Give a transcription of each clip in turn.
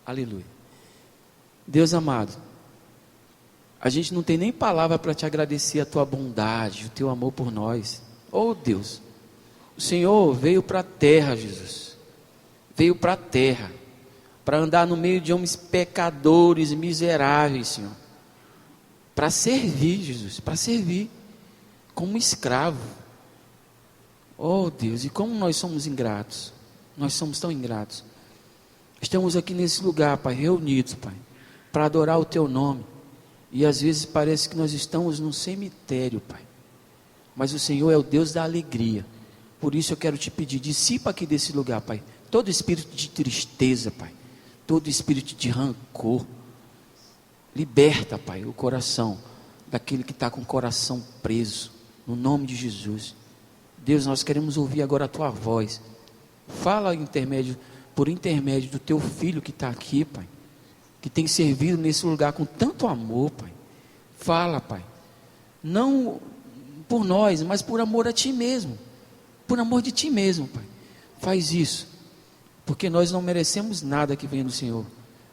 Aleluia. Deus amado, a gente não tem nem palavra para te agradecer a tua bondade, o teu amor por nós. Oh Deus, o Senhor veio para a terra, Jesus. Veio para a terra, para andar no meio de homens pecadores, miseráveis, Senhor. Para servir, Jesus, para servir, como escravo. Oh Deus, e como nós somos ingratos. Nós somos tão ingratos. Estamos aqui nesse lugar, Pai, reunidos, Pai, para adorar o Teu nome. E às vezes parece que nós estamos num cemitério, Pai. Mas o Senhor é o Deus da alegria. Por isso eu quero te pedir, dissipa aqui desse lugar, Pai, todo espírito de tristeza, Pai, todo espírito de rancor. Liberta, Pai, o coração daquele que está com o coração preso, no nome de Jesus. Deus, nós queremos ouvir agora a Tua voz. Fala por intermédio do Teu Filho que está aqui, Pai, que tem servido nesse lugar com tanto amor, Pai. Fala, Pai, não por nós, mas por amor a Ti mesmo, por amor de Ti mesmo, Pai. Faz isso, porque nós não merecemos nada que venha do Senhor,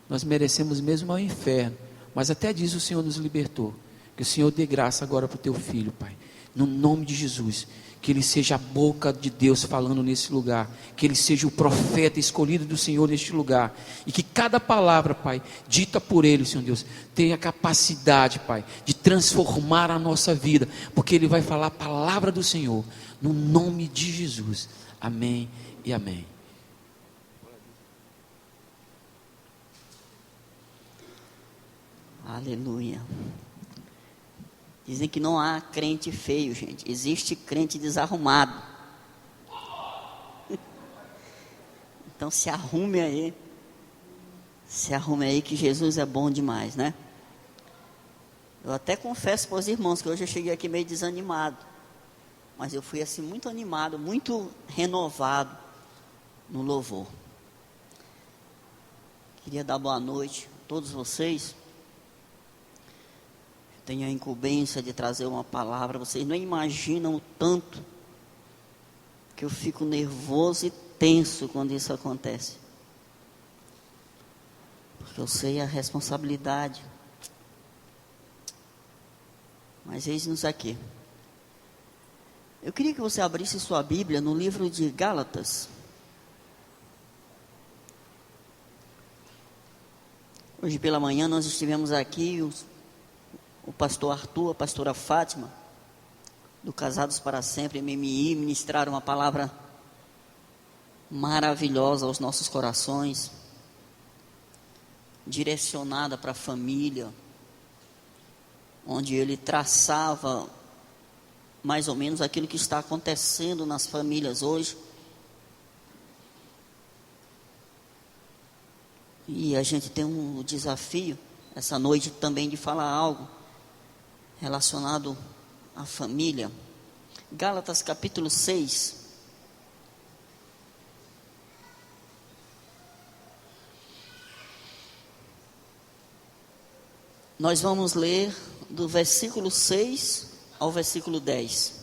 nós merecemos mesmo ao inferno, mas até disso o Senhor nos libertou. Que o Senhor dê graça agora para o Teu Filho, Pai, no nome de Jesus. Que ele seja a boca de Deus falando nesse lugar, que ele seja o profeta escolhido do Senhor neste lugar, e que cada palavra, Pai, dita por ele, Senhor Deus, tenha capacidade, Pai, de transformar a nossa vida, porque ele vai falar a palavra do Senhor, no nome de Jesus. Amém e amém. Aleluia. Dizem que não há crente feio, gente. Existe crente desarrumado. Então se arrume aí. Se arrume aí que Jesus é bom demais, né? Eu até confesso para os irmãos que hoje eu cheguei aqui meio desanimado. Mas eu fui assim muito animado, muito renovado no louvor. Queria dar boa noite a todos vocês. Tenho a incumbência de trazer uma palavra. Vocês não imaginam o tanto que eu fico nervoso e tenso quando isso acontece, porque eu sei a responsabilidade. Mas eis-nos aqui. Eu queria que você abrisse sua Bíblia no livro de Gálatas. Hoje pela manhã nós estivemos aqui, o pastor Arthur, a pastora Fátima, do Casados para Sempre, MMI, ministraram uma palavra maravilhosa aos nossos corações, direcionada para a família, onde ele traçava mais ou menos aquilo que está acontecendo nas famílias hoje. E a gente tem um desafio essa noite também de falar algo relacionado à família. Gálatas capítulo 6. Nós vamos ler do versículo 6 ao versículo 10.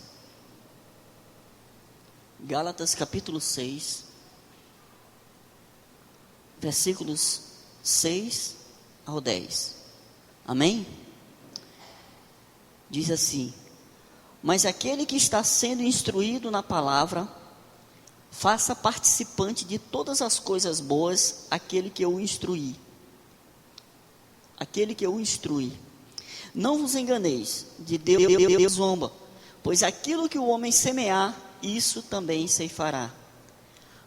Gálatas capítulo 6, versículos 6 ao 10. Amém? Diz assim: mas aquele que está sendo instruído na palavra, faça participante de todas as coisas boas aquele que o instruí. Aquele que o instrui. Não vos enganeis, de Deus zomba, pois aquilo que o homem semear, isso também ceifará.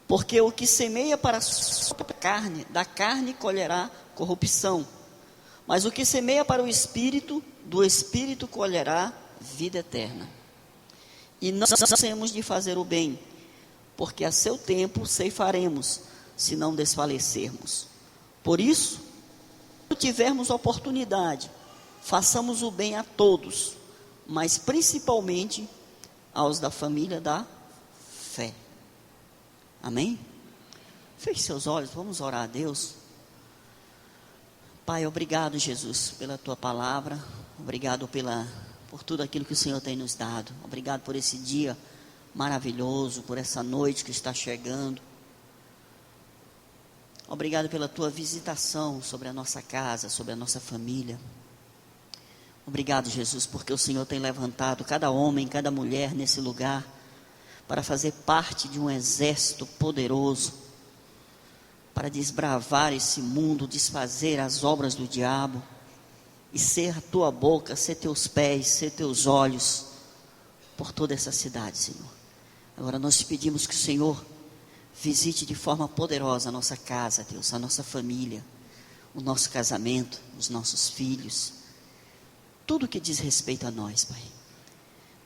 Porque o que semeia para a sua carne, da carne colherá corrupção. Mas o que semeia para o Espírito, do Espírito colherá vida eterna. E não cessemos de fazer o bem, porque a seu tempo ceifaremos, se não desfalecermos. Por isso, quando tivermos oportunidade, façamos o bem a todos, mas principalmente aos da família da fé. Amém? Feche seus olhos, vamos orar a Deus. Pai, obrigado, Jesus, pela Tua palavra. Obrigado por tudo aquilo que o Senhor tem nos dado. Obrigado por esse dia maravilhoso, por essa noite que está chegando. Obrigado pela tua visitação sobre a nossa casa, sobre a nossa família. Obrigado, Jesus, porque o Senhor tem levantado cada homem, cada mulher nesse lugar para fazer parte de um exército poderoso, para desbravar esse mundo, desfazer as obras do diabo e ser a tua boca, ser teus pés, ser teus olhos por toda essa cidade, Senhor. Agora nós te pedimos que o Senhor visite de forma poderosa a nossa casa, Deus, a nossa família, o nosso casamento, os nossos filhos, tudo que diz respeito a nós, Pai.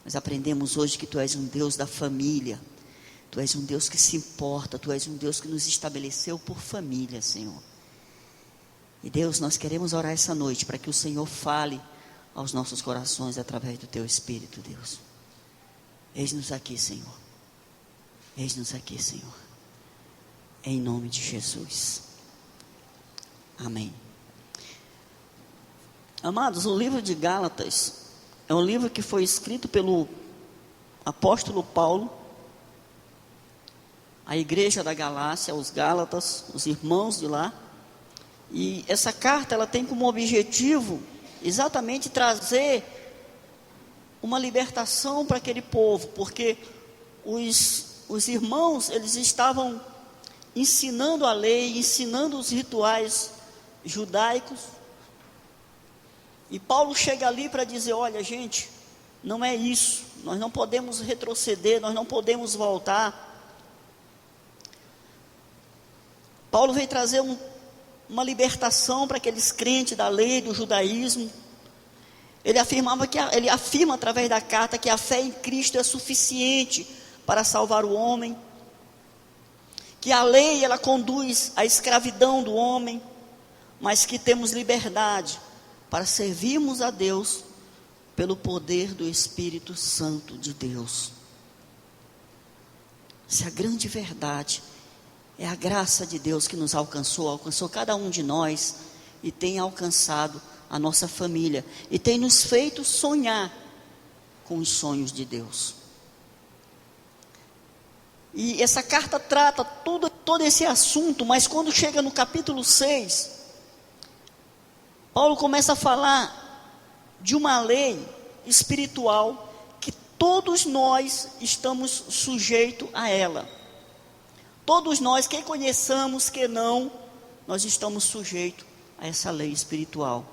Nós aprendemos hoje que Tu és um Deus da família, Tu és um Deus que se importa, Tu és um Deus que nos estabeleceu por família, Senhor. E Deus, nós queremos orar essa noite para que o Senhor fale aos nossos corações através do Teu Espírito, Deus. Eis-nos aqui, Senhor. Eis-nos aqui, Senhor. Em nome de Jesus. Amém. Amados, o livro de Gálatas é um livro que foi escrito pelo apóstolo Paulo, a igreja da Galácia, os Gálatas, os irmãos de lá. E essa carta, ela tem como objetivo exatamente trazer uma libertação para aquele povo, porque os irmãos, eles estavam ensinando a lei, ensinando os rituais judaicos. E Paulo chega ali para dizer: olha, gente, não é isso, nós não podemos retroceder, nós não podemos voltar. Paulo veio trazer uma libertação para aqueles crentes da lei, do judaísmo. Ele afirma através da carta que a fé em Cristo é suficiente para salvar o homem, que a lei ela conduz à escravidão do homem, mas que temos liberdade para servirmos a Deus pelo poder do Espírito Santo de Deus. Essa é a grande verdade, é a graça de Deus que nos alcançou cada um de nós e tem alcançado a nossa família e tem nos feito sonhar com os sonhos de Deus. E essa carta trata todo esse assunto, mas quando chega no capítulo 6, Paulo começa a falar de uma lei espiritual que todos nós estamos sujeitos a ela. Todos nós, quem conheçamos, quem não, nós estamos sujeitos a essa lei espiritual.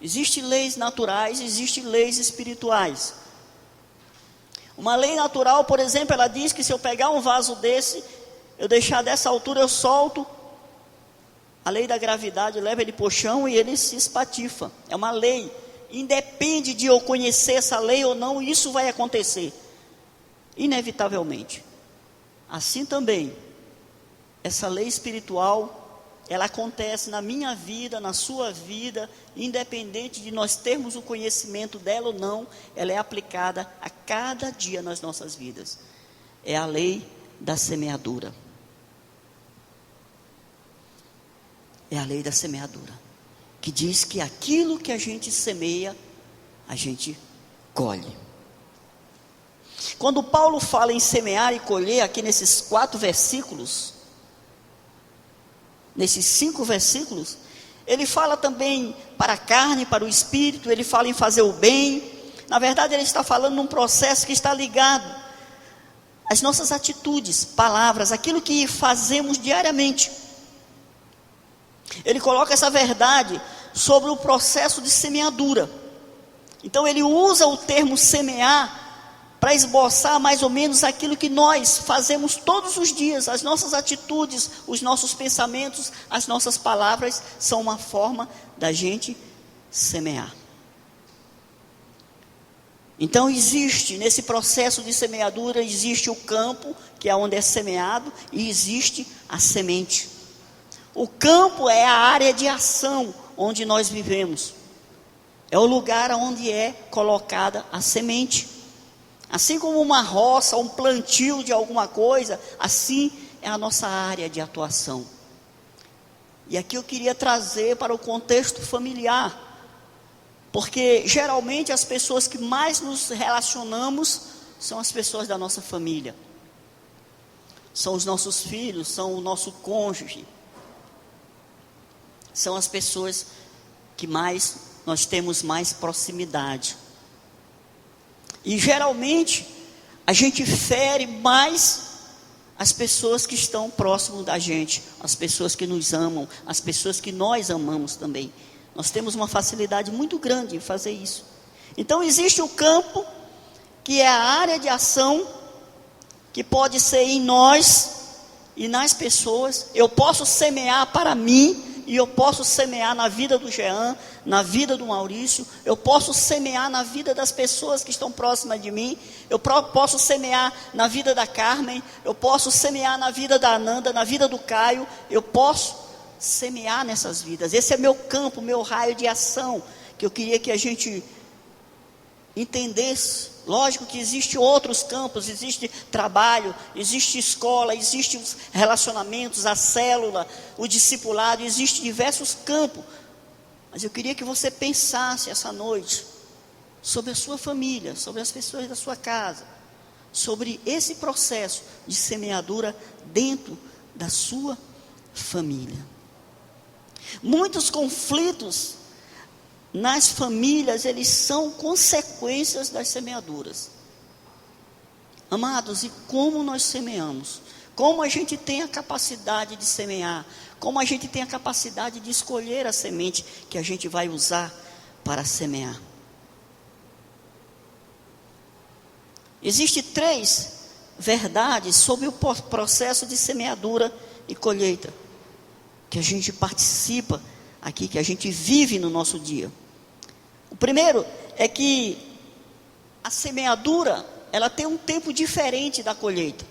Existem leis naturais, existem leis espirituais. Uma lei natural, por exemplo, ela diz que se eu pegar um vaso desse, eu deixar dessa altura, eu solto, a lei da gravidade leva ele para o chão e ele se espatifa. É uma lei, independe de eu conhecer essa lei ou não, isso vai acontecer, inevitavelmente. Assim também, essa lei espiritual, ela acontece na minha vida, na sua vida, independente de nós termos o conhecimento dela ou não, ela é aplicada a cada dia nas nossas vidas. É a lei da semeadura. É a lei da semeadura, que diz que aquilo que a gente semeia, a gente colhe. Quando Paulo fala em semear e colher, aqui nesses 4 versículos, nesses 5 versículos, ele fala também para a carne, para o espírito, ele fala em fazer o bem. Na verdade, ele está falando num processo que está ligado às nossas atitudes, palavras, aquilo que fazemos diariamente. Ele coloca essa verdade sobre o processo de semeadura. Então ele usa o termo semear para esboçar mais ou menos aquilo que nós fazemos todos os dias. As nossas atitudes, os nossos pensamentos, as nossas palavras são uma forma da gente semear. Então existe, nesse processo de semeadura, existe o campo, que é onde é semeado, e existe a semente. O campo é a área de ação onde nós vivemos. É o lugar onde é colocada a semente. Assim como uma roça, um plantio de alguma coisa, assim é a nossa área de atuação. E aqui eu queria trazer para o contexto familiar, porque geralmente as pessoas que mais nos relacionamos são as pessoas da nossa família. são os nossos filhos, são o nosso cônjuge, são as pessoas que nós temos mais proximidade. E geralmente a gente fere mais as pessoas que estão próximo da gente, as pessoas que nos amam, as pessoas que nós amamos também. Nós temos uma facilidade muito grande em fazer isso. Então existe o campo, que é a área de ação, que pode ser em nós e nas pessoas. Eu posso semear para mim, e eu posso semear na vida do Jean, na vida do Maurício. Eu posso semear na vida das pessoas que estão próximas de mim. Eu posso semear na vida da Carmen. Eu posso semear na vida da Ananda, na vida do Caio. Eu posso semear nessas vidas. Esse é meu campo, meu raio de ação, que eu queria que a gente entendesse. Lógico que existem outros campos, existe trabalho, existe escola, existem os relacionamentos, a célula, o discipulado, existem diversos campos. Mas eu queria que você pensasse essa noite sobre a sua família, sobre as pessoas da sua casa, sobre esse processo de semeadura dentro da sua família. Muitos conflitos nas famílias, eles são consequências das semeaduras. Amados, e como nós semeamos? Como a gente tem a capacidade de semear? Como a gente tem a capacidade de escolher a semente que a gente vai usar para semear? Existem 3 verdades sobre o processo de semeadura e colheita, que a gente participa aqui, que a gente vive no nosso dia. O primeiro é que a semeadura, ela tem um tempo diferente da colheita.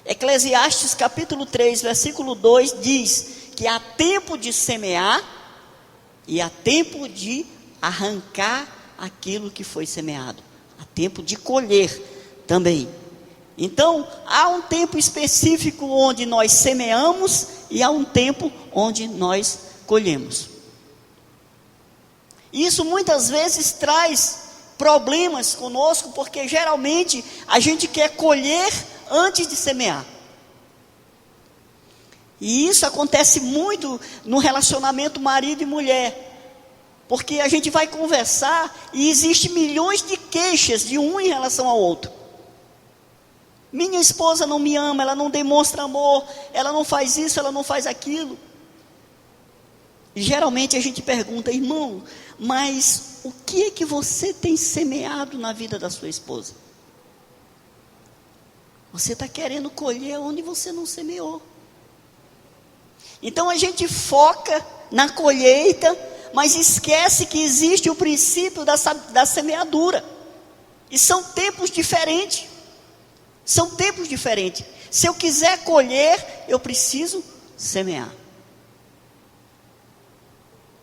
Eclesiastes capítulo 3, versículo 2 diz que há tempo de semear e há tempo de arrancar aquilo que foi semeado. Há tempo de colher também. Então, há um tempo específico onde nós semeamos e há um tempo onde nós colhemos. Isso muitas vezes traz problemas conosco, porque geralmente a gente quer colher antes de semear. E isso acontece muito no relacionamento marido e mulher, porque a gente vai conversar e existe milhões de queixas de um em relação ao outro. Minha esposa não me ama, ela não demonstra amor, ela não faz isso, ela não faz aquilo. E geralmente a gente pergunta: irmão, mas o que é que você tem semeado na vida da sua esposa? Você está querendo colher onde você não semeou. Então a gente foca na colheita, mas esquece que existe o princípio da semeadura. E são tempos diferentes. São tempos diferentes. Se eu quiser colher, eu preciso semear.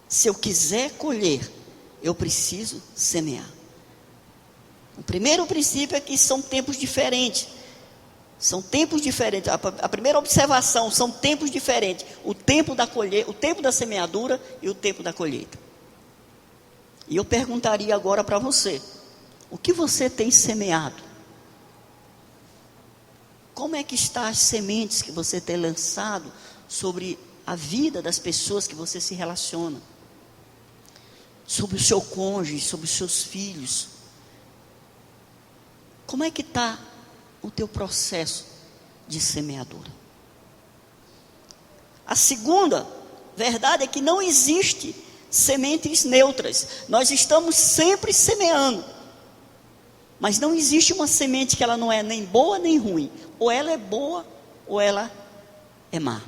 Se eu quiser colher, eu preciso semear. O primeiro princípio é que são tempos diferentes. São tempos diferentes. A primeira observação, são tempos diferentes. O tempo da colheita, o tempo da semeadura e o tempo da colheita. E eu perguntaria agora para você: o que você tem semeado? Como é que estão as sementes que você tem lançado sobre a vida das pessoas que você se relaciona? Sobre o seu cônjuge, sobre os seus filhos. Como é que está o teu processo de semeadura? A segunda verdade é que não existe sementes neutras. Nós estamos sempre semeando. Mas não existe uma semente que ela não é nem boa nem ruim. Ou ela é boa ou ela é má.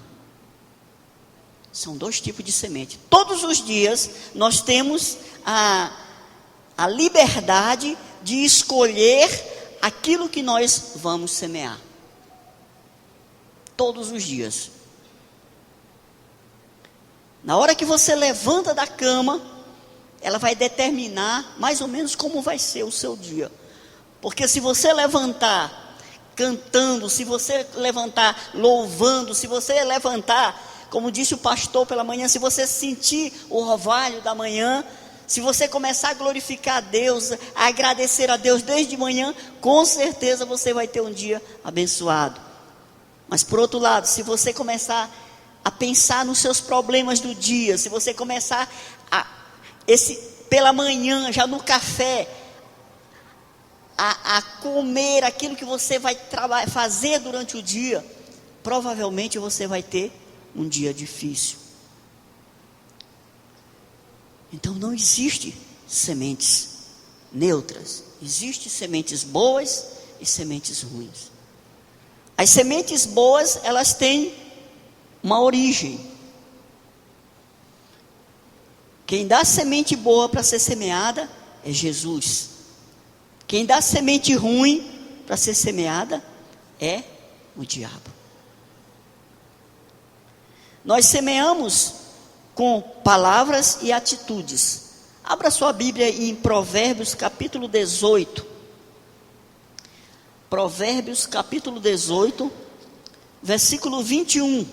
São 2 tipos de semente. Todos os dias nós temos a liberdade de escolher aquilo que nós vamos semear. Todos os dias. Na hora que você levanta da cama, ela vai determinar mais ou menos como vai ser o seu dia. Porque se você levantar cantando, se você levantar louvando, se você levantar, como disse o pastor pela manhã, se você sentir o orvalho da manhã, se você começar a glorificar a Deus, a agradecer a Deus desde manhã, com certeza você vai ter um dia abençoado. Mas por outro lado, se você começar a pensar nos seus problemas do dia, se você começar pela manhã, já no café, a comer aquilo que você vai fazer durante o dia, provavelmente você vai ter um dia difícil. Então não existe sementes neutras, existem sementes boas e sementes ruins. As sementes boas, elas têm uma origem. Quem dá semente boa para ser semeada é Jesus. Quem dá semente ruim para ser semeada é o diabo. Nós semeamos com palavras e atitudes. Abra sua Bíblia em Provérbios capítulo 18. Provérbios capítulo 18, versículo 21.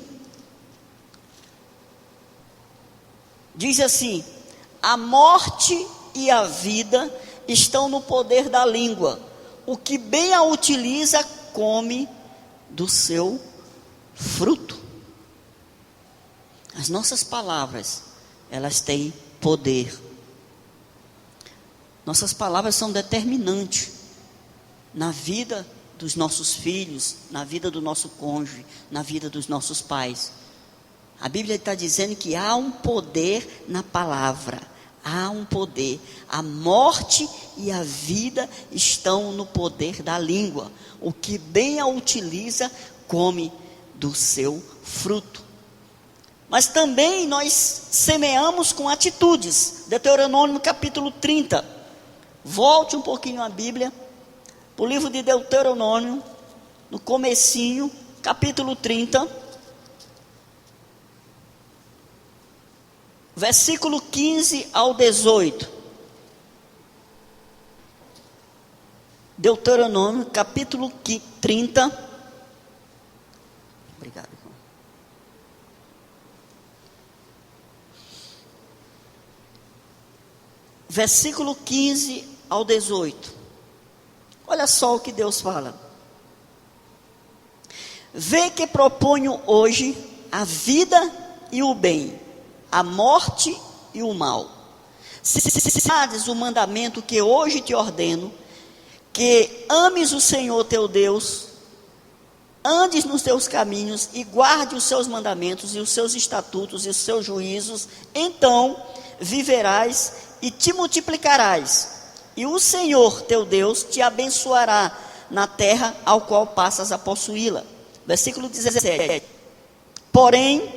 Diz assim: a morte e a vida estão no poder da língua. O que bem a utiliza, come do seu fruto. As nossas palavras, elas têm poder. Nossas palavras são determinantes na vida dos nossos filhos, na vida do nosso cônjuge, na vida dos nossos pais. A Bíblia está dizendo que há um poder na palavra. Há um poder. A morte e a vida estão no poder da língua. O que bem a utiliza, come do seu fruto. Mas também nós semeamos com atitudes. Deuteronômio capítulo 30. Volte um pouquinho a Bíblia, para o livro de Deuteronômio, no comecinho, capítulo 30, versículo 15 ao 18. Deuteronômio capítulo 30. Obrigado, irmão. Versículo 15 ao 18. Olha só o que Deus fala. Vê que proponho hoje a vida e o bem, a morte e o mal. Se sabes o mandamento que hoje te ordeno, que ames o Senhor teu Deus, andes nos teus caminhos e guarde os seus mandamentos e os seus estatutos e os seus juízos, então viverás e te multiplicarás, e o Senhor teu Deus te abençoará na terra ao qual passas a possuí-la. Versículo 17. Porém,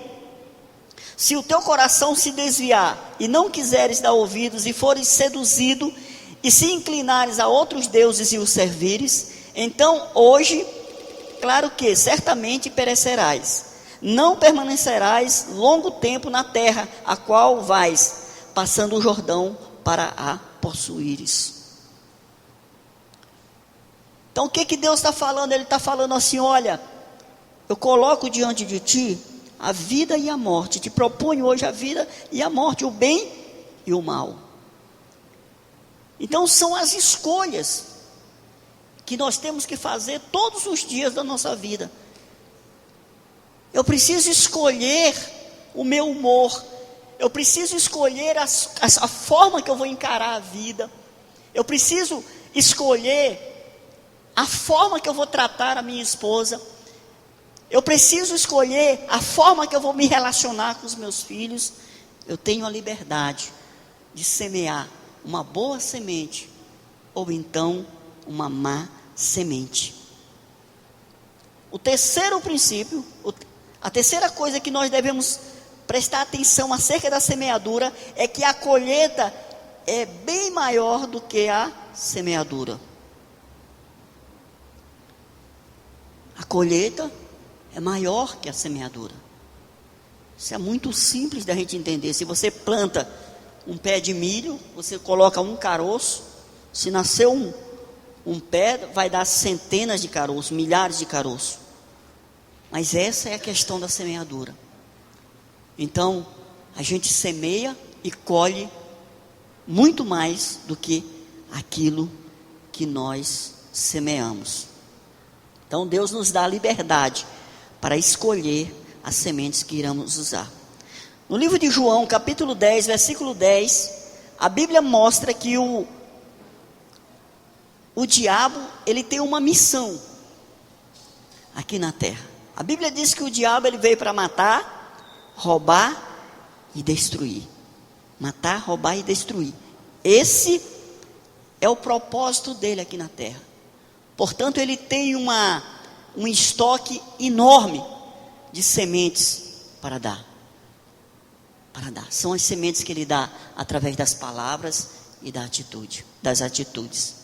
se o teu coração se desviar e não quiseres dar ouvidos e fores seduzido e se inclinares a outros deuses e os servires, então hoje, claro que certamente perecerás. Não permanecerás longo tempo na terra a qual vais, passando o Jordão para a possuíres. Então o que Deus está falando? Ele está falando assim: olha, eu coloco diante de ti a vida e a morte, te proponho hoje a vida e a morte, o bem e o mal. Então são as escolhas que nós temos que fazer todos os dias da nossa vida. Eu preciso escolher o meu humor. Eu preciso escolher a forma que eu vou encarar a vida. Eu preciso escolher a forma que eu vou tratar a minha esposa. Eu preciso escolher a forma que eu vou me relacionar com os meus filhos. Eu tenho a liberdade de semear uma boa semente ou então uma má semente. O terceiro princípio, a terceira coisa que nós devemos prestar atenção acerca da semeadura é que a colheita é bem maior do que a semeadura. A colheita é maior que a semeadura. Isso é muito simples da gente entender. Se você planta um pé de milho, você coloca um caroço. Se nascer um pé, vai dar centenas de caroços, milhares de caroços. Mas essa é a questão da semeadura. Então, a gente semeia e colhe muito mais do que aquilo que nós semeamos. Então Deus nos dá a liberdade para escolher as sementes que iremos usar. No livro de João, capítulo 10, versículo 10, a Bíblia mostra que o diabo, ele tem uma missão aqui na terra. A Bíblia diz que o diabo, ele veio para matar, roubar e destruir. Matar, roubar e destruir. Esse é o propósito dele aqui na terra. Portanto, ele tem um estoque enorme de sementes para dar. São as sementes que ele dá através das palavras e das atitudes.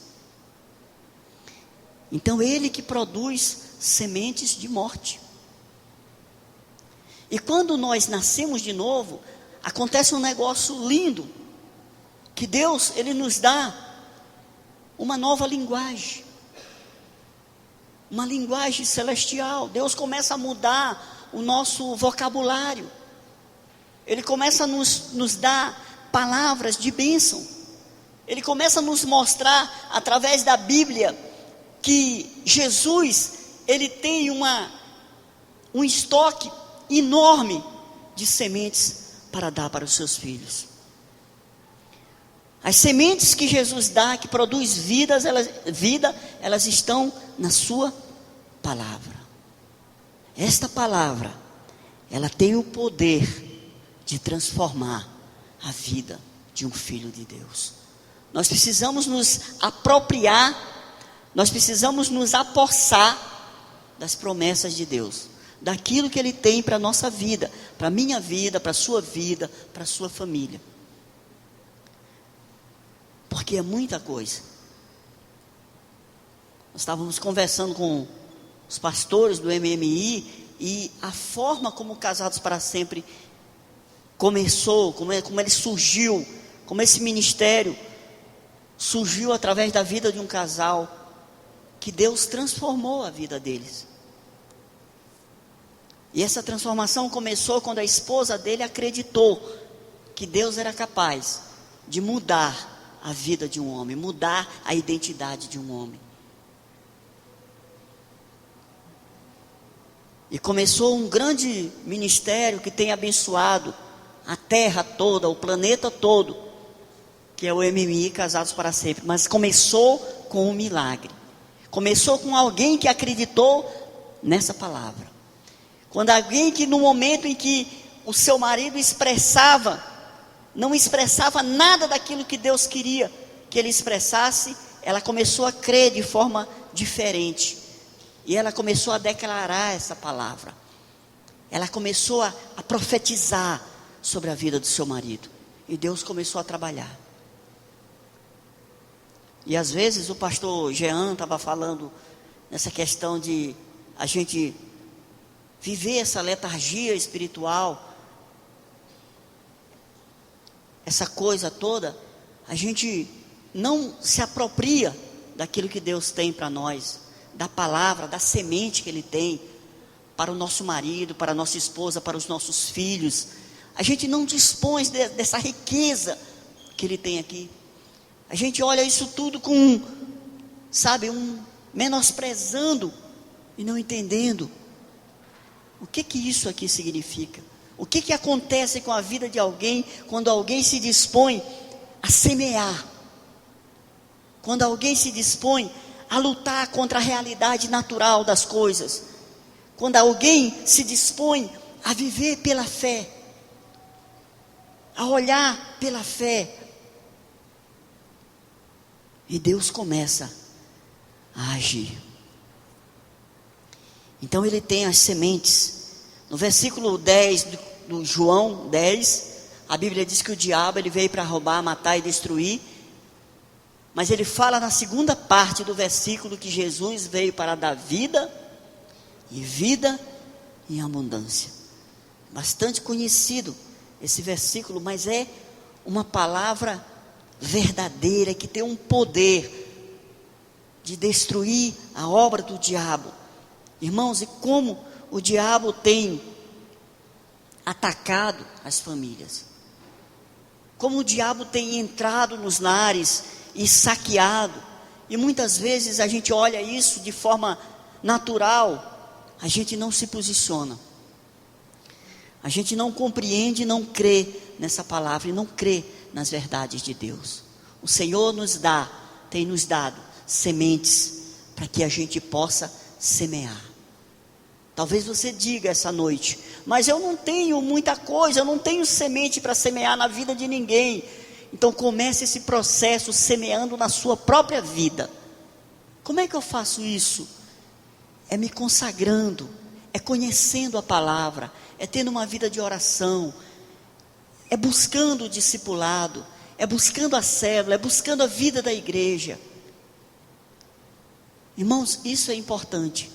Então, ele que produz sementes de morte. E quando nós nascemos de novo, acontece um negócio lindo, que Deus, ele nos dá uma nova linguagem, uma linguagem celestial. Deus começa a mudar o nosso vocabulário, Ele começa a nos dar palavras de bênção, Ele começa a nos mostrar, através da Bíblia, que Jesus, Ele tem um estoque enorme de sementes para dar para os seus filhos. As sementes que Jesus dá, que produz vida, elas estão na sua palavra. Esta palavra, ela tem o poder de transformar a vida de um filho de Deus. Nós precisamos nos apropriar, nós precisamos nos apossar das promessas de Deus, daquilo que Ele tem para a nossa vida, para a minha vida, para a sua vida, para a sua família. Porque é muita coisa. Nós estávamos conversando com os pastores do MMI, e a forma como o Casados para Sempre começou, como ele surgiu, como esse ministério surgiu através da vida de um casal, que Deus transformou a vida deles. E essa transformação começou quando a esposa dele acreditou que Deus era capaz de mudar a vida de um homem, mudar a identidade de um homem. E começou um grande ministério que tem abençoado a terra toda, o planeta todo, que é o MMI Casados para Sempre. Mas começou com um milagre. Começou com alguém que acreditou nessa palavra. Quando alguém que no momento em que o seu marido não expressava nada daquilo que Deus queria que ele expressasse, ela começou a crer de forma diferente. E ela começou a declarar essa palavra. Ela começou a profetizar sobre a vida do seu marido. E Deus começou a trabalhar. E às vezes o pastor Jean estava falando nessa questão de a gente viver essa letargia espiritual, essa coisa toda, a gente não se apropria daquilo que Deus tem para nós, da palavra, da semente que Ele tem para o nosso marido, para a nossa esposa, para os nossos filhos. A gente não dispõe dessa riqueza que Ele tem aqui. A gente olha isso tudo com, menosprezando e não entendendo o que isso aqui significa. O que acontece com a vida de alguém quando alguém se dispõe a semear, quando alguém se dispõe a lutar contra a realidade natural das coisas, quando alguém se dispõe a viver pela fé, a olhar pela fé, e Deus começa a agir. Então Ele tem as sementes. No versículo 10 do João 10, a Bíblia diz que o diabo ele veio para roubar, matar e destruir. Mas ele fala na segunda parte do versículo que Jesus veio para dar vida, e vida em abundância. Bastante conhecido esse versículo, mas é uma palavra verdadeira, que tem um poder de destruir a obra do diabo. Irmãos, e como o diabo tem atacado as famílias. como o diabo tem entrado nos lares e saqueado, e muitas vezes a gente olha isso de forma natural, a gente não se posiciona, a gente não compreende, não crê nessa palavra e não crê nas verdades de Deus. O Senhor tem nos dado sementes para que a gente possa semear. Talvez você diga essa noite: mas eu não tenho muita coisa, eu não tenho semente para semear na vida de ninguém. Então comece esse processo semeando na sua própria vida. Como é que eu faço isso? É me consagrando, é conhecendo a palavra, é tendo uma vida de oração, é buscando o discipulado, é buscando a célula, é buscando a vida da igreja. Irmãos, isso é importante.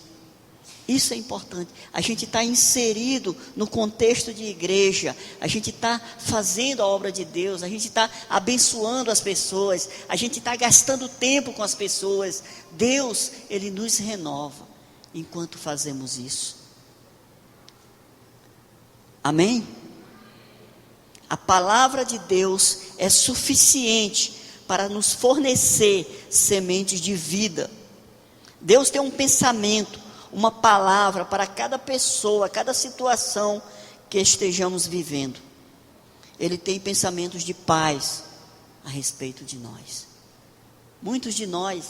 Isso é importante. A gente está inserido no contexto de igreja, a gente está fazendo a obra de Deus, a gente está abençoando as pessoas, a gente está gastando tempo com as pessoas. Deus, Ele nos renova enquanto fazemos isso. Amém? A palavra de Deus é suficiente para nos fornecer sementes de vida. Deus tem um pensamento, uma palavra para cada pessoa, cada situação que estejamos vivendo. Ele tem pensamentos de paz a respeito de nós. Muitos de nós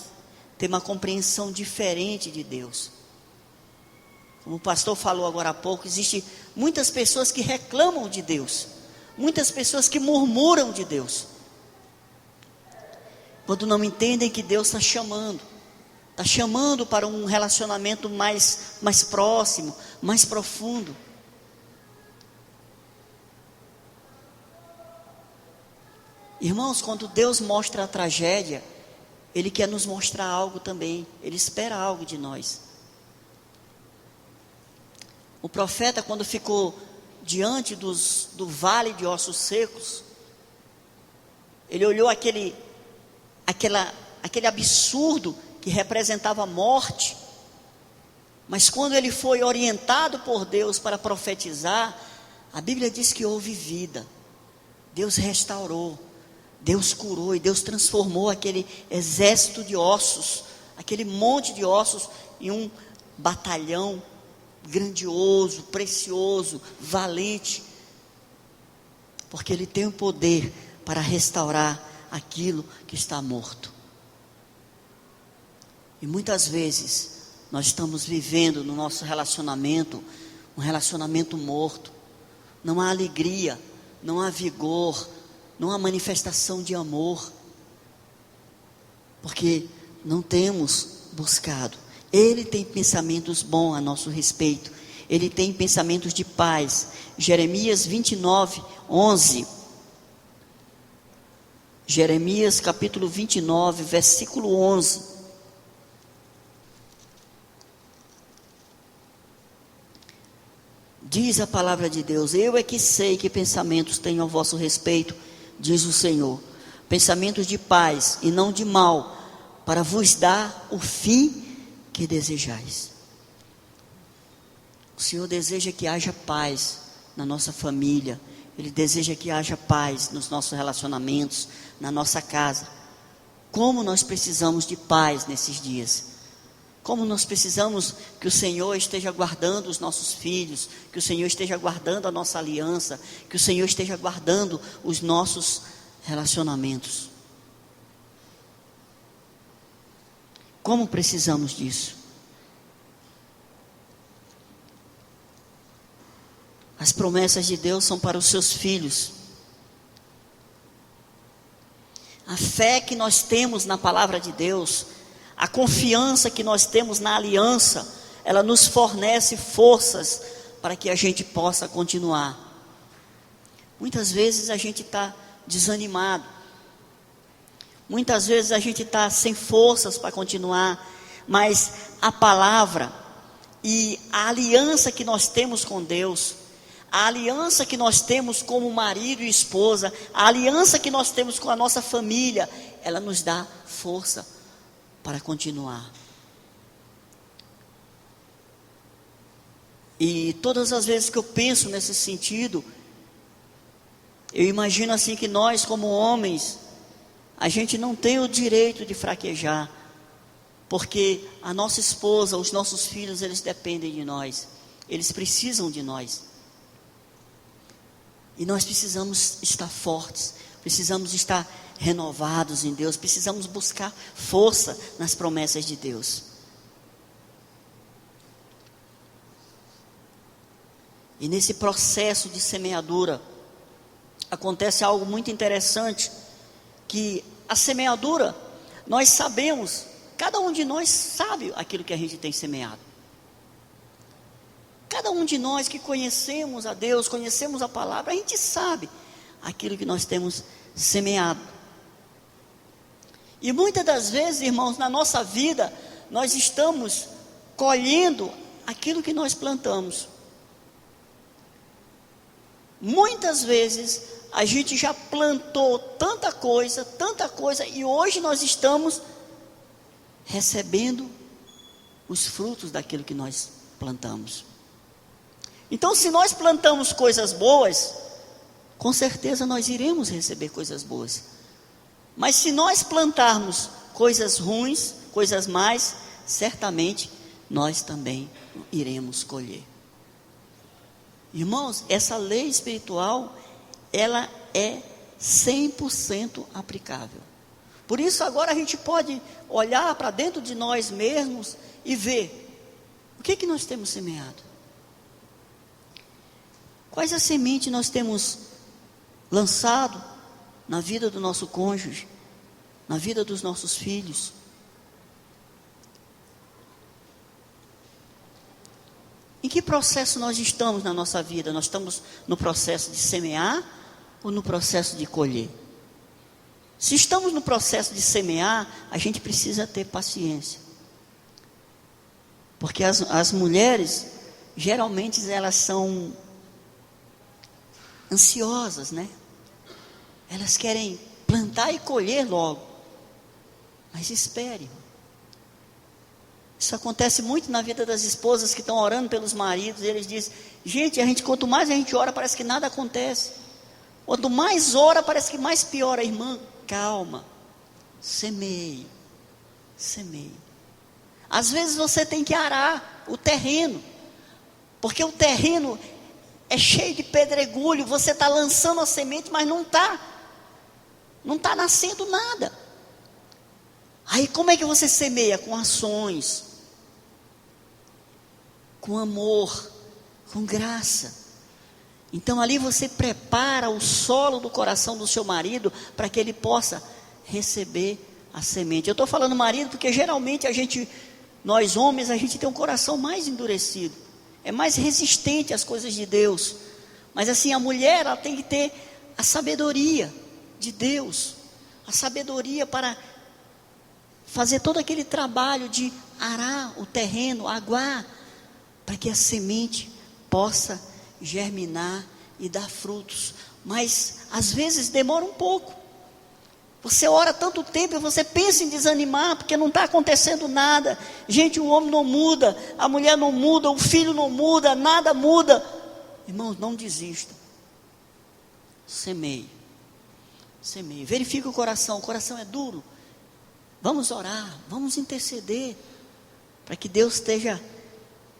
têm uma compreensão diferente de Deus. Como o pastor falou agora há pouco, existem muitas pessoas que reclamam de Deus, muitas pessoas que murmuram de Deus, quando não entendem que Deus está chamando para um relacionamento mais próximo, mais profundo. Irmãos, quando Deus mostra a tragédia, Ele quer nos mostrar algo também, Ele espera algo de nós. O profeta, quando ficou diante do vale de ossos secos, ele olhou aquele absurdo que representava a morte, mas quando ele foi orientado por Deus para profetizar, a Bíblia diz que houve vida. Deus restaurou, Deus curou e Deus transformou aquele exército de ossos, aquele monte de ossos, em um batalhão grandioso, precioso, valente, porque Ele tem o poder para restaurar aquilo que está morto. E muitas vezes nós estamos vivendo no nosso relacionamento um relacionamento morto. Não há alegria, não há vigor, não há manifestação de amor, porque não temos buscado. Ele tem pensamentos bons a nosso respeito, Ele tem pensamentos de paz. Jeremias 29, 11. Jeremias capítulo 29, versículo 11. Diz a palavra de Deus: eu é que sei que pensamentos tenho a vosso respeito, diz o Senhor, pensamentos de paz e não de mal, para vos dar o fim que desejais. O Senhor deseja que haja paz na nossa família, Ele deseja que haja paz nos nossos relacionamentos, na nossa casa. Como nós precisamos de paz nesses dias. Como nós precisamos que o Senhor esteja guardando os nossos filhos, que o Senhor esteja guardando a nossa aliança, que o Senhor esteja guardando os nossos relacionamentos. Como precisamos disso? As promessas de Deus são para os seus filhos. A fé que nós temos na palavra de Deus, a confiança que nós temos na aliança, ela nos fornece forças para que a gente possa continuar. Muitas vezes a gente está desanimado, muitas vezes a gente está sem forças para continuar, mas a palavra e a aliança que nós temos com Deus, a aliança que nós temos como marido e esposa, a aliança que nós temos com a nossa família, ela nos dá força para continuar. E todas as vezes que eu penso nesse sentido, Eu imagino assim que nós, como homens, a gente não tem o direito de fraquejar, porque a nossa esposa, os nossos filhos, eles dependem de nós, eles precisam de nós. E nós precisamos estar fortes, precisamos estar renovados em Deus, precisamos buscar força nas promessas de Deus. E nesse processo de semeadura, acontece algo muito interessante, que a semeadura, nós sabemos, cada um de nós sabe aquilo que a gente tem semeado. Cada um de nós que conhecemos a Deus, conhecemos a palavra, a gente sabe aquilo que nós temos semeado. E muitas das vezes, irmãos, na nossa vida, nós estamos colhendo aquilo que nós plantamos. Muitas vezes, a gente já plantou tanta coisa, e hoje nós estamos recebendo os frutos daquilo que nós plantamos. Então, se nós plantamos coisas boas, com certeza nós iremos receber coisas boas. Mas se nós plantarmos coisas ruins, coisas más, certamente nós também iremos colher. Irmãos, essa lei espiritual, ela é 100% aplicável. Por isso agora a gente pode olhar para dentro de nós mesmos e ver o que nós temos semeado. Quais as sementes nós temos lançado na vida do nosso cônjuge, na vida dos nossos filhos? Em que processo nós estamos na nossa vida? Nós estamos no processo de semear ou no processo de colher? Se estamos no processo de semear, a gente precisa ter paciência. Porque as mulheres, geralmente elas são ansiosas, né? Elas querem plantar e colher logo. Mas espere. Isso acontece muito na vida das esposas que estão orando pelos maridos. E eles dizem, gente, quanto mais a gente ora, parece que nada acontece. Quanto mais ora, parece que mais piora. Irmã, calma. Semeie. Semeie. Às vezes você tem que arar o terreno. Porque o terreno é cheio de pedregulho, você está lançando a semente, mas não está nascendo nada. Aí como é que você semeia? Com ações, com amor, com graça. Então ali você prepara o solo do coração do seu marido, para que ele possa receber a semente. Eu estou falando marido, porque geralmente nós homens, a gente tem um coração mais endurecido, é mais resistente às coisas de Deus. Mas assim, a mulher, ela tem que ter a sabedoria de Deus, a sabedoria para fazer todo aquele trabalho de arar o terreno, aguar, para que a semente possa germinar e dar frutos. Mas às vezes demora um pouco. Você ora tanto tempo e você pensa em desanimar, porque não está acontecendo nada. Gente, o homem não muda, a mulher não muda, o filho não muda, nada muda. Irmãos, não desista. Semeie. Semeie. Verifique o coração é duro. Vamos orar, vamos interceder, para que Deus esteja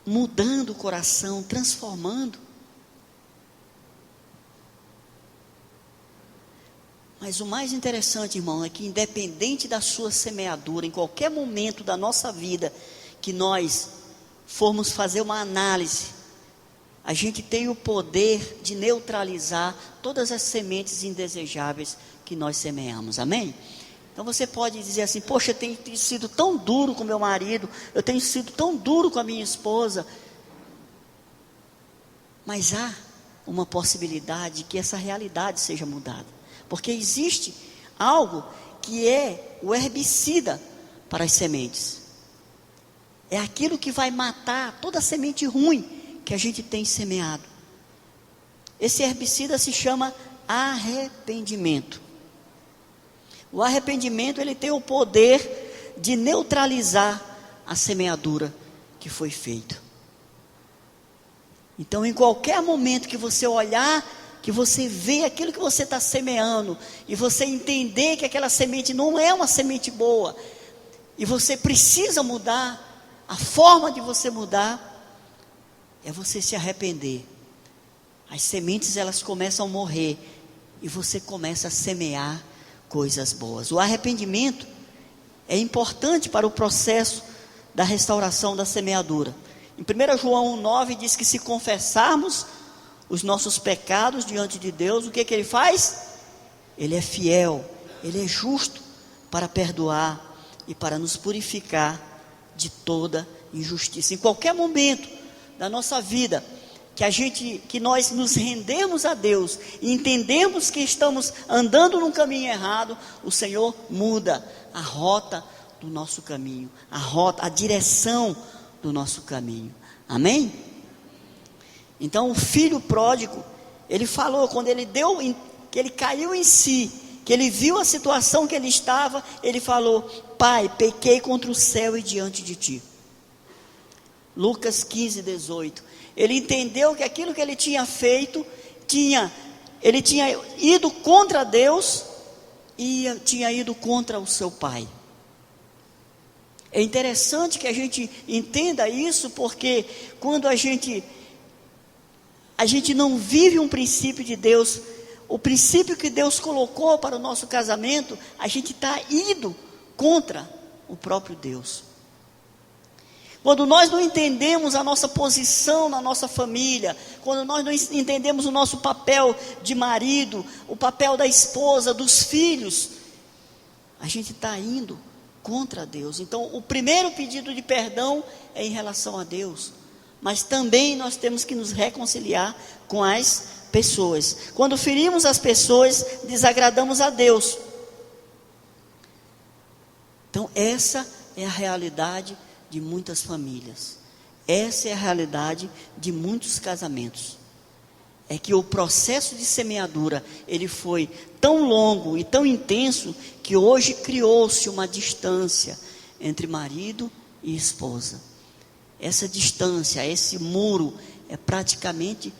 mudando o coração, transformando. Mas o mais interessante, irmão, é que independente da sua semeadura, em qualquer momento da nossa vida, que nós formos fazer uma análise, a gente tem o poder de neutralizar todas as sementes indesejáveis que nós semeamos, amém? Então você pode dizer assim, poxa, eu tenho sido tão duro com meu marido, eu tenho sido tão duro com a minha esposa, mas há uma possibilidade de que essa realidade seja mudada. Porque existe algo que é o herbicida para as sementes. É aquilo que vai matar toda a semente ruim que a gente tem semeado. Esse herbicida se chama arrependimento. O arrependimento, ele tem o poder de neutralizar a semeadura que foi feita. Então, em qualquer momento que você olhar que você vê aquilo que você está semeando, e você entender que aquela semente não é uma semente boa, e você precisa mudar, a forma de você mudar, é você se arrepender. As sementes, elas começam a morrer, e você começa a semear coisas boas. O arrependimento é importante para o processo da restauração da semeadura. Em 1 João 1,9 diz que se confessarmos os nossos pecados diante de Deus, o que Ele faz? Ele é fiel, Ele é justo para perdoar e para nos purificar de toda injustiça. Em qualquer momento da nossa vida, que nós nos rendemos a Deus e entendemos que estamos andando num caminho errado, o Senhor muda a rota do nosso caminho, a direção do nosso caminho. Amém? Então o filho pródigo, ele falou, quando que ele caiu em si, que ele viu a situação que ele estava, ele falou: Pai, pequei contra o céu e diante de ti. Lucas 15:18. Ele entendeu que aquilo que ele tinha feito, ele tinha ido contra Deus e tinha ido contra o seu pai. É interessante que a gente entenda isso, porque quando a gente não vive um princípio de Deus, o princípio que Deus colocou para o nosso casamento, a gente está indo contra o próprio Deus. Quando nós não entendemos a nossa posição na nossa família, quando nós não entendemos o nosso papel de marido, o papel da esposa, dos filhos, a gente está indo contra Deus. Então, o primeiro pedido de perdão é em relação a Deus, mas também nós temos que nos reconciliar com as pessoas. Quando ferimos as pessoas, desagradamos a Deus. Então, essa é a realidade de muitas famílias. Essa é a realidade de muitos casamentos. É que o processo de semeadura, ele foi tão longo e tão intenso, que hoje criou-se uma distância entre marido e esposa. Essa distância, esse muro, é praticamente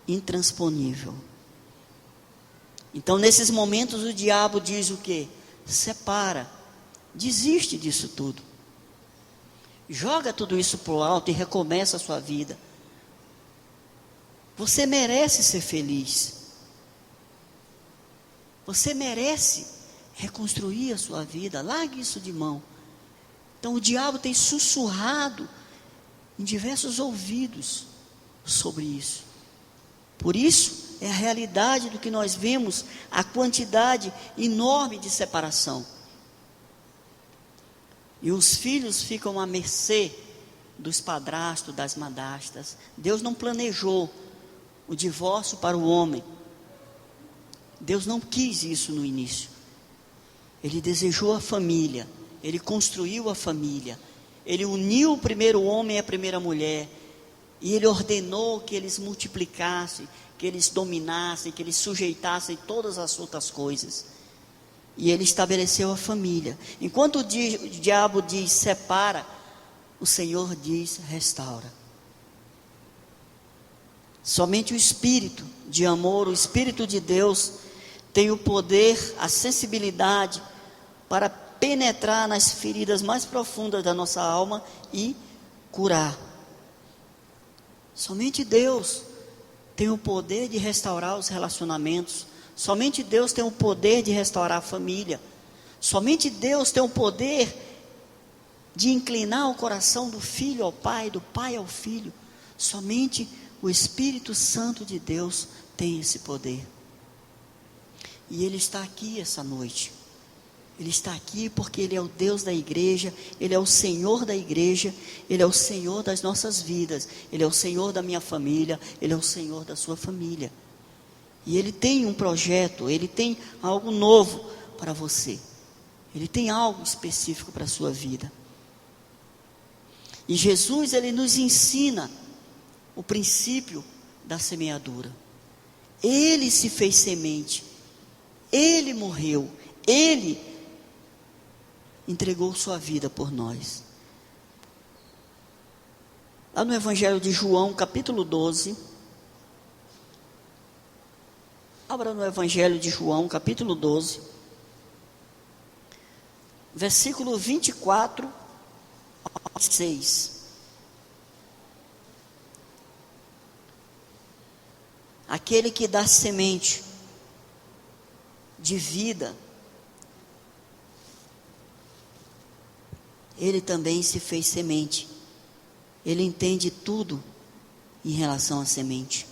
intransponível. Então, nesses momentos, o diabo diz o quê? Separa, desiste disso tudo. Joga tudo isso para o alto e recomeça a sua vida. Você merece ser feliz. Você merece reconstruir a sua vida. Largue isso de mão. Então o diabo tem sussurrado em diversos ouvidos sobre isso. Por isso é a realidade do que nós vemos, a quantidade enorme de separação. E os filhos ficam à mercê dos padrastos, das madrastas. Deus não planejou o divórcio para o homem. Deus não quis isso no início. Ele desejou a família. Ele construiu a família. Ele uniu o primeiro homem e a primeira mulher. E Ele ordenou que eles multiplicassem, que eles dominassem, que eles sujeitassem todas as outras coisas. E Ele estabeleceu a família. Enquanto o diabo diz separa, o Senhor diz restaura. Somente o Espírito de amor, o Espírito de Deus, tem o poder, a sensibilidade para penetrar nas feridas mais profundas da nossa alma e curar. Somente Deus tem o poder de restaurar os relacionamentos. Somente Deus tem o poder de restaurar a família. Somente Deus tem o poder de inclinar o coração do filho ao pai, do pai ao filho. Somente o Espírito Santo de Deus tem esse poder. E Ele está aqui essa noite. Ele está aqui porque Ele é o Deus da igreja, Ele é o Senhor da igreja, Ele é o Senhor das nossas vidas, Ele é o Senhor da minha família, Ele é o Senhor da sua família. E Ele tem um projeto, Ele tem algo novo para você. Ele tem algo específico para a sua vida. E Jesus, Ele nos ensina o princípio da semeadura. Ele se fez semente. Ele morreu. Ele entregou sua vida por nós. Lá no Evangelho de João, capítulo 12... Abra no Evangelho de João, capítulo 12, versículo 24 a 6. Aquele que dá semente de vida, ele também se fez semente. Ele entende tudo em relação à semente.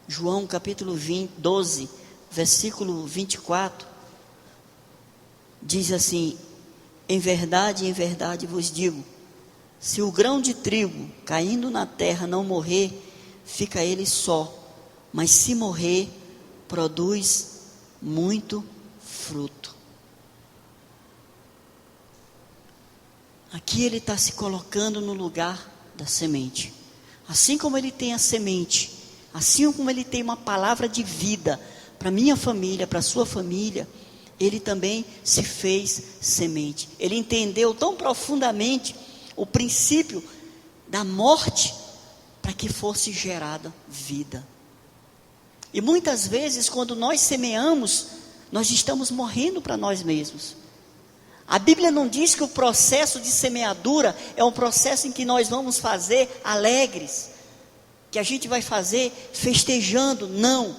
João capítulo 12, versículo 24, diz assim: em verdade vos digo, se o grão de trigo caindo na terra não morrer, fica ele só, mas se morrer, produz muito fruto. Aqui ele está se colocando no lugar da semente. Assim como ele tem a semente, assim como ele tem uma palavra de vida para minha família, para a sua família, ele também se fez semente. Ele entendeu tão profundamente o princípio da morte para que fosse gerada vida. E muitas vezes, quando nós semeamos, nós estamos morrendo para nós mesmos. A Bíblia não diz que o processo de semeadura é um processo em que nós vamos fazer alegres, que a gente vai fazer festejando. Não.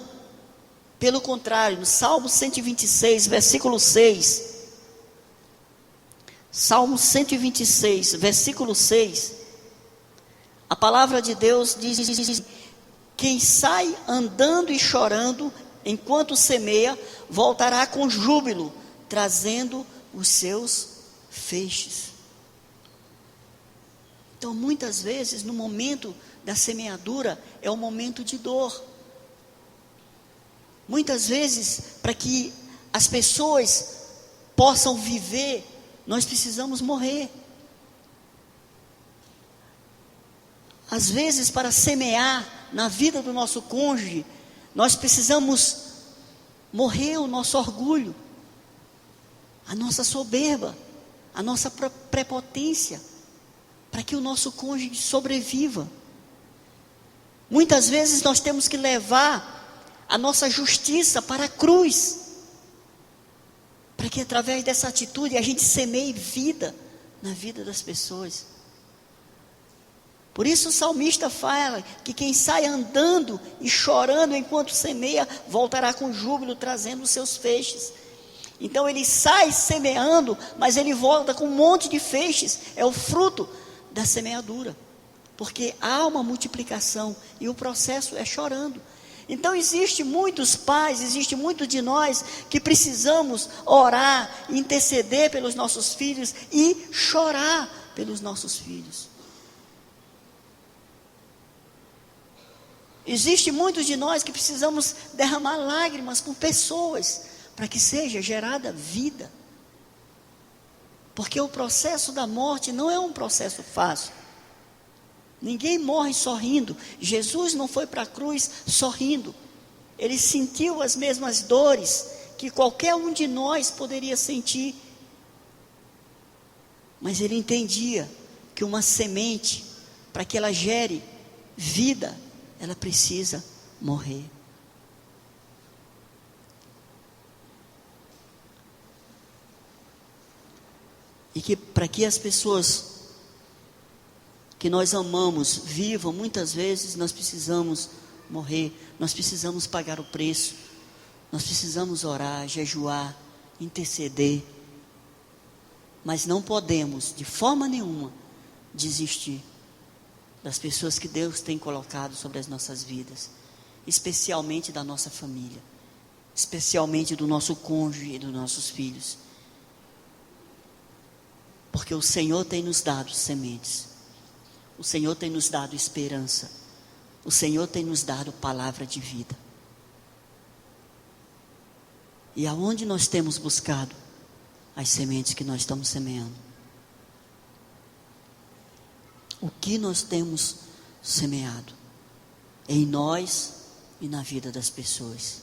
Pelo contrário, no Salmo 126, versículo 6. Salmo 126, versículo 6. A palavra de Deus diz: quem sai andando e chorando enquanto semeia, voltará com júbilo, trazendo os seus feixes. Então, muitas vezes, no momento da semeadura, é um momento de dor. Muitas vezes, para que as pessoas possam viver, nós precisamos morrer. Às vezes, para semear na vida do nosso cônjuge, nós precisamos morrer o nosso orgulho, a nossa soberba, a nossa prepotência, para que o nosso cônjuge sobreviva. Muitas vezes nós temos que levar a nossa justiça para a cruz, para que através dessa atitude a gente semeie vida na vida das pessoas. Por isso o salmista fala que quem sai andando e chorando enquanto semeia, voltará com júbilo, trazendo os seus feixes. Então ele sai semeando, mas ele volta com um monte de feixes. É o fruto da semeadura, porque há uma multiplicação e o processo é chorando. Então existe muitos pais, existe muito de nós que precisamos orar, interceder pelos nossos filhos e chorar pelos nossos filhos. Existe muitos de nós que precisamos derramar lágrimas por pessoas, para que seja gerada vida. Porque o processo da morte não é um processo fácil. Ninguém morre sorrindo. Jesus não foi para a cruz sorrindo. Ele sentiu as mesmas dores que qualquer um de nós poderia sentir. Mas ele entendia que uma semente, para que ela gere vida, ela precisa morrer. E que para que as pessoas que nós amamos vivam, muitas vezes nós precisamos morrer, nós precisamos pagar o preço, nós precisamos orar, jejuar, interceder, mas não podemos de forma nenhuma desistir das pessoas que Deus tem colocado sobre as nossas vidas, especialmente da nossa família, especialmente do nosso cônjuge e dos nossos filhos, porque o Senhor tem nos dado sementes, o Senhor tem nos dado esperança, o Senhor tem nos dado palavra de vida. E aonde nós temos buscado as sementes que nós estamos semeando? O que nós temos semeado em nós e na vida das pessoas?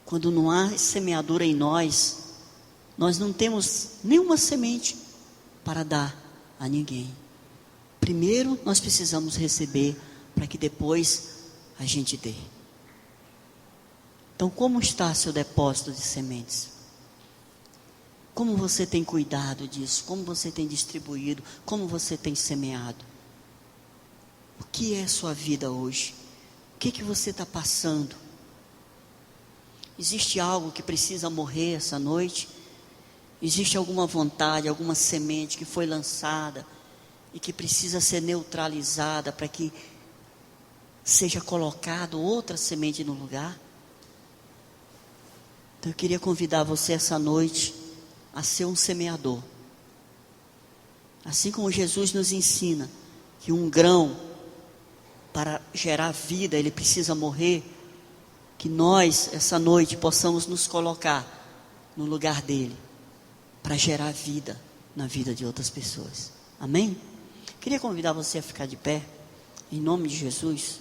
Quando não há semeadura em nós, nós não temos nenhuma semente para dar a ninguém. Primeiro nós precisamos receber, para que depois a gente dê. Então, como está seu depósito de sementes? Como você tem cuidado disso? Como você tem distribuído? Como você tem semeado? O que é sua vida hoje? O que você está passando? Existe algo que precisa morrer essa noite? Existe alguma vontade, alguma semente que foi lançada e que precisa ser neutralizada para que seja colocado outra semente no lugar? Então eu queria convidar você essa noite a ser um semeador. Assim como Jesus nos ensina que um grão, para gerar vida, ele precisa morrer, que nós, essa noite, possamos nos colocar no lugar dele, para gerar vida na vida de outras pessoas. Amém? Queria convidar você a ficar de pé, em nome de Jesus.